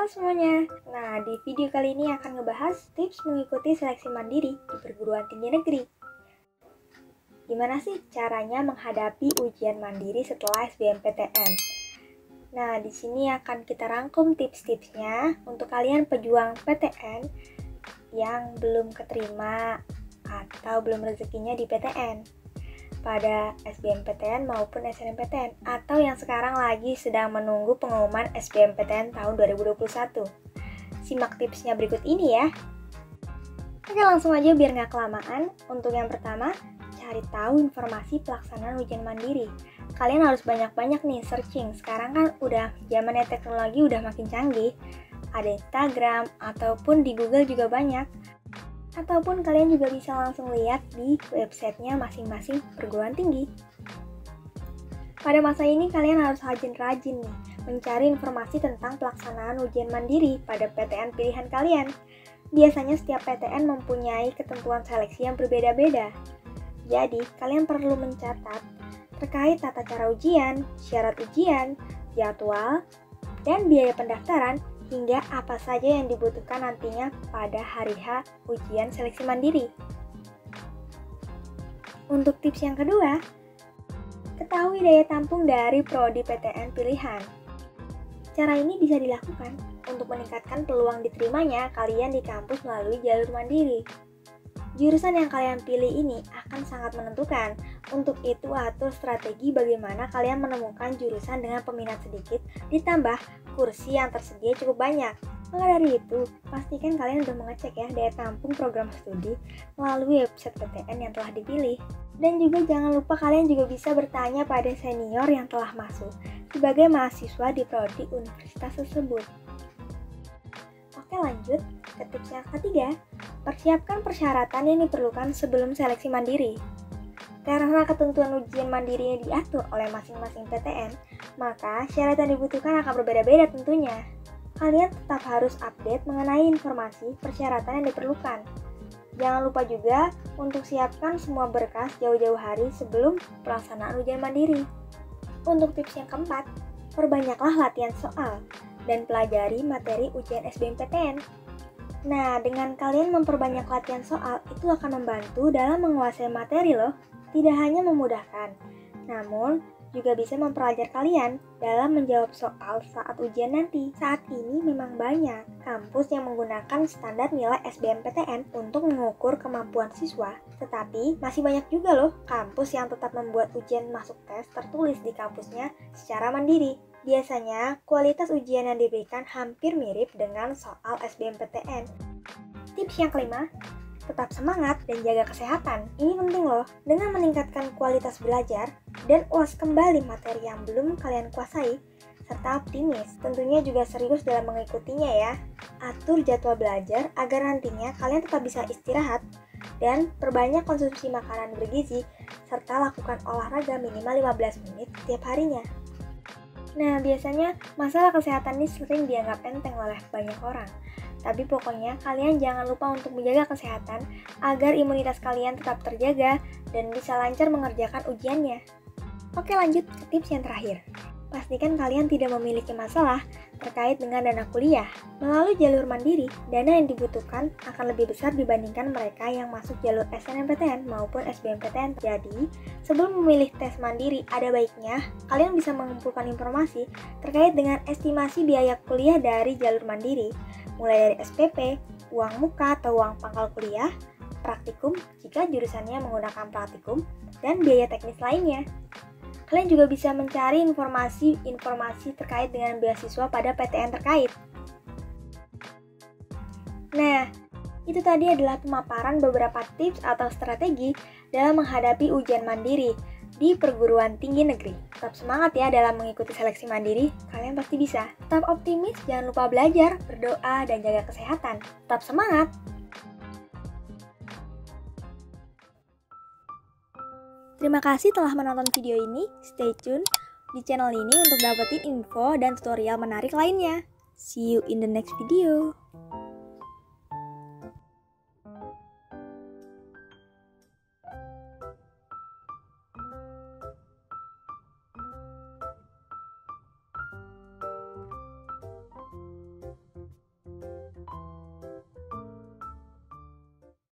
Halo semuanya. Nah, di video kali ini akan ngebahas tips mengikuti seleksi mandiri di perguruan tinggi negeri. Gimana sih caranya menghadapi ujian mandiri setelah SBMPTN? Nah, di sini akan kita rangkum tips-tipsnya untuk kalian pejuang PTN yang belum keterima atau belum rezekinya di PTN pada SBMPTN maupun SNMPTN, atau yang sekarang lagi sedang menunggu pengumuman SBMPTN tahun 2021. Simak tipsnya berikut ini ya. Oke, langsung aja biar nggak kelamaan. Untuk yang pertama, cari tahu informasi pelaksanaan ujian mandiri. Kalian harus banyak-banyak nih searching. Sekarang kan udah zamannya teknologi udah makin canggih. Ada Instagram ataupun di Google juga banyak. Ataupun kalian juga bisa langsung lihat di websitenya masing-masing perguruan tinggi. Pada masa ini kalian harus rajin-rajin nih mencari informasi tentang pelaksanaan ujian mandiri pada PTN pilihan kalian. Biasanya setiap PTN mempunyai ketentuan seleksi yang berbeda-beda. Jadi, kalian perlu mencatat terkait tata cara ujian, syarat ujian, jadwal, dan biaya pendaftaran, hingga apa saja yang dibutuhkan nantinya pada hari H ujian seleksi mandiri. Untuk tips yang kedua, ketahui daya tampung dari prodi PTN pilihan. Cara ini bisa dilakukan untuk meningkatkan peluang diterimanya kalian di kampus melalui jalur mandiri. Jurusan yang kalian pilih ini akan sangat menentukan. Untuk itu, atur strategi bagaimana kalian menemukan jurusan dengan peminat sedikit ditambah kursi yang tersedia cukup banyak. Maka dari itu, pastikan kalian sudah mengecek ya daya tampung program studi melalui website PTN yang telah dipilih. Dan juga jangan lupa kalian juga bisa bertanya pada senior yang telah masuk sebagai mahasiswa di prodi universitas tersebut. Oke, lanjut ke tips yang ketiga. Persiapkan persyaratan yang diperlukan sebelum seleksi mandiri. Karena ketentuan ujian mandirinya diatur oleh masing-masing PTN, maka syarat yang dibutuhkan akan berbeda-beda tentunya. Kalian tetap harus update mengenai informasi persyaratan yang diperlukan. Jangan lupa juga untuk siapkan semua berkas jauh-jauh hari sebelum pelaksanaan ujian mandiri. Untuk tips yang keempat, perbanyaklah latihan soal dan pelajari materi ujian SBMPTN. Nah, dengan kalian memperbanyak latihan soal, itu akan membantu dalam menguasai materi loh. Tidak hanya memudahkan, namun juga bisa mempelajar kalian dalam menjawab soal saat ujian nanti. Saat ini memang banyak kampus yang menggunakan standar nilai SBMPTN untuk mengukur kemampuan siswa. Tetapi masih banyak juga loh kampus yang tetap membuat ujian masuk tes tertulis di kampusnya secara mandiri. Biasanya, kualitas ujian yang diberikan hampir mirip dengan soal SBMPTN. Tips yang kelima, tetap semangat dan jaga kesehatan. Ini penting loh, dengan meningkatkan kualitas belajar dan uas kembali materi yang belum kalian kuasai, serta optimis. Tentunya juga serius dalam mengikutinya ya. Atur jadwal belajar agar nantinya kalian tetap bisa istirahat dan perbanyak konsumsi makanan bergizi, serta lakukan olahraga minimal 15 menit setiap harinya. Nah, biasanya masalah kesehatan ini sering dianggap enteng oleh banyak orang. Tapi pokoknya kalian jangan lupa untuk menjaga kesehatan agar imunitas kalian tetap terjaga dan bisa lancar mengerjakan ujiannya. Oke, lanjut ke tips yang terakhir. Pastikan kalian tidak memiliki masalah terkait dengan dana kuliah. Melalui jalur mandiri, dana yang dibutuhkan akan lebih besar dibandingkan mereka yang masuk jalur SNMPTN maupun SBMPTN. Jadi, sebelum memilih tes mandiri, ada baiknya kalian bisa mengumpulkan informasi terkait dengan estimasi biaya kuliah dari jalur mandiri, mulai dari SPP, uang muka atau uang pangkal kuliah, praktikum jika jurusannya menggunakan praktikum, dan biaya teknis lainnya. Kalian juga bisa mencari informasi terkait dengan beasiswa pada PTN terkait. Nah, itu tadi adalah pemaparan beberapa tips atau strategi dalam menghadapi ujian mandiri di perguruan tinggi negeri. Tetap semangat ya dalam mengikuti seleksi mandiri, kalian pasti bisa. Tetap optimis, jangan lupa belajar, berdoa, dan jaga kesehatan. Tetap semangat! Terima kasih telah menonton video ini. Stay tune di channel ini untuk dapetin info dan tutorial menarik lainnya. See you in the next video.